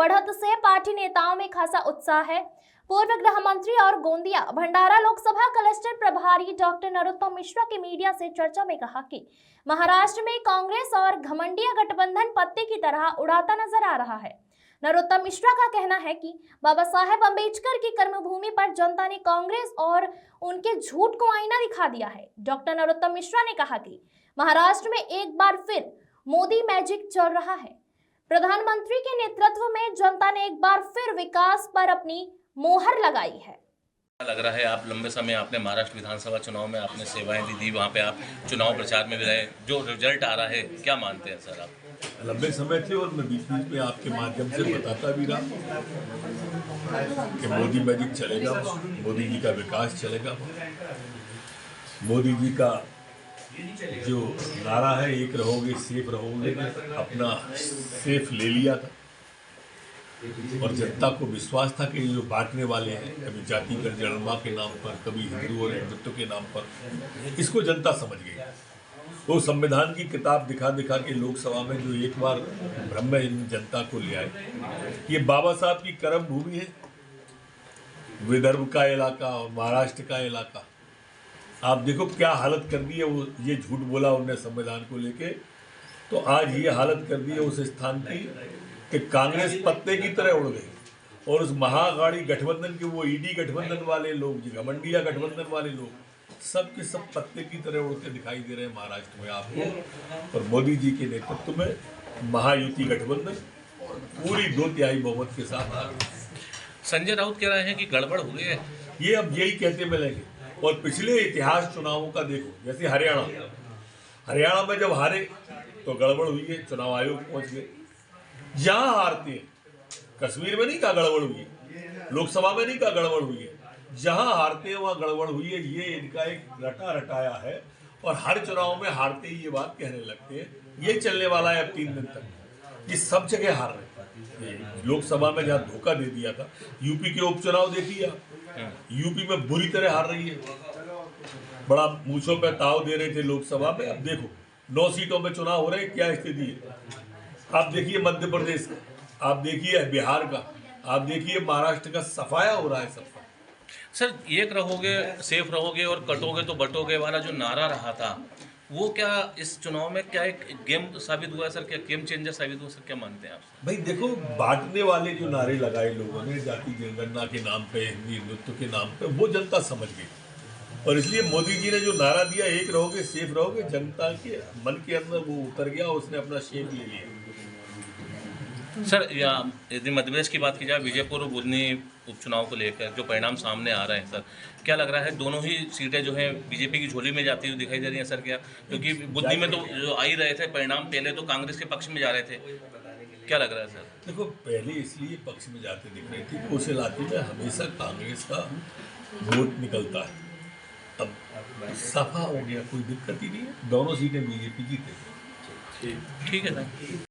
बढ़त से पार्टी नेताओं में खासा उत्साह है। पूर्व गृह मंत्री और गोंदिया भंडारा लोकसभा क्लस्टर प्रभारी डॉक्टर नरोत्तम मिश्रा की मीडिया से चर्चा में कहा कि महाराष्ट्र में कांग्रेस और घमंडिया गठबंधन पत्ते की तरह उड़ाता नजर आ रहा है। नरोत्तम मिश्रा का कहना है कि बाबा साहेब अंबेडकर की कर्मभूमि पर जनता ने कांग्रेस और उनके झूठ को आईना दिखा दिया है। डॉक्टर नरोत्तम मिश्रा ने कहा कि महाराष्ट्र में एक बार फिर मोदी मैजिक चल रहा है। प्रधानमंत्री के नेतृत्व में जनता ने एक बार फिर विकास पर अपनी मोहर लगाई है। लग रहा है आप लंबे समय आपने महाराष्ट्र विधानसभा चुनाव में आपने सेवाएं दी, वहाँ पे आप चुनाव प्रचार में भी रहे, जो रिजल्ट आ रहा है क्या मानते हैं सर आप? लंबे समय थे और मैं बीच बीच में आपके माध्यम से बताता भी रहा कि मोदी मैजिक चलेगा, मोदी जी का विकास चलेगा। मोदी जी का जो नारा है एक रहोगे सेफ रहोगे, अपना सेफ ले लिया था और जनता को विश्वास था कि ये जो बांटने वाले हैं, कभी जातिगत जनगणना के नाम पर, कभी हिंदू और हिंदुत्व के नाम पर, इसको जनता समझ गई। वो संविधान की किताब दिखा दिखा के लोकसभा में जो एक बार भ्रम में जनता को ले आए, ये बाबा साहब की कर्म भूमि है, विदर्भ का इलाका और महाराष्ट्र का इलाका। आप देखो क्या हालत कर दी है, वो ये झूठ बोला उन्होंने संविधान को लेके, तो आज ये हालत कर दी है उस स्थान की कि कांग्रेस पत्ते की तरह उड़ गई और उस महागाड़ी गठबंधन के वो ईडी गठबंधन वाले लोग, घमंडिया गठबंधन वाले लोग, सब के सब पत्ते की तरह उड़ते दिखाई दे रहे हैं महाराष्ट्र में आपको। और मोदी जी के नेतृत्व में महायुति गठबंधन पूरी 2/3 बहुमत के साथ आ गई। संजय राउत कह रहे हैं कि गड़बड़ हुई है, ये अब यही कहते मिलेंगे। और पिछले इतिहास चुनावों का देखो, जैसे हरियाणा में जब हारे तो गड़बड़ हुई है, चुनाव आयोग पहुंच गए। जहां हारते हैं, कश्मीर में नहीं कहा गड़बड़ हुई है, लोकसभा में नहीं कहा गड़बड़ हुई है, जहां हारते हैं वहां गड़बड़ हुई है। ये इनका एक रटा रटाया है और हर चुनाव में हारते ही ये बात कहने लगते हैं। ये चलने वाला है अब 3 दिन तक, ये सब जगह हार रहे हैं। लोकसभा में जहाँ धोखा दे दिया था, यूपी के उपचुनाव देखिए आप, यूपी में बुरी तरह हार रही है, बड़ा मूंछों पे ताव दे रहे थे लोकसभा में। अब देखो 9 सीटों में चुनाव हो रहे हैं, क्या स्थिति है। आप देखिए मध्य प्रदेश का, आप देखिए बिहार का, आप देखिए महाराष्ट्र का, सफाया हो रहा है सबका। सर एक रहोगे सेफ रहोगे और कटोगे तो बटोगे वाला जो नारा रहा था, वो क्या इस चुनाव में क्या एक गेम साबित हुआ है सर? क्या गेम चेंजर साबित हुआ सर? क्या मानते हैं आप? भाई देखो, बांटने वाले जो नारे लगाए लोगों ने जाति जनगणना के नाम पे, हिंदुत्व के नाम पे, वो जनता समझ गई। और इसलिए मोदी जी ने जो नारा दिया एक रहोगे सेफ रहोगे, जनता के मन के अंदर वो उतर गया, उसने अपना शेप ले लिया। सर यदि मध्य प्रदेश की बात की जाए, विजयपुर और बुधनी उपचुनाव को लेकर जो परिणाम सामने आ रहे हैं सर, क्या लग रहा है दोनों ही सीटें जो हैं बीजेपी की झोली में जाती हुई दिखाई दे रही हैं सर? क्या, क्योंकि बुधनी में तो जो आ ही रहे थे परिणाम, पहले तो कांग्रेस के पक्ष में जा रहे थे, क्या लग रहा है सर? देखो, पहले इसलिए पक्ष में जाते दिख रहे थे कि उस इलाके में हमेशा कांग्रेस का वोट निकलता है। अब सफा हो गया, कोई दिक्कत ही नहीं है, दोनों सीटें बीजेपी जीते। ठीक है सर।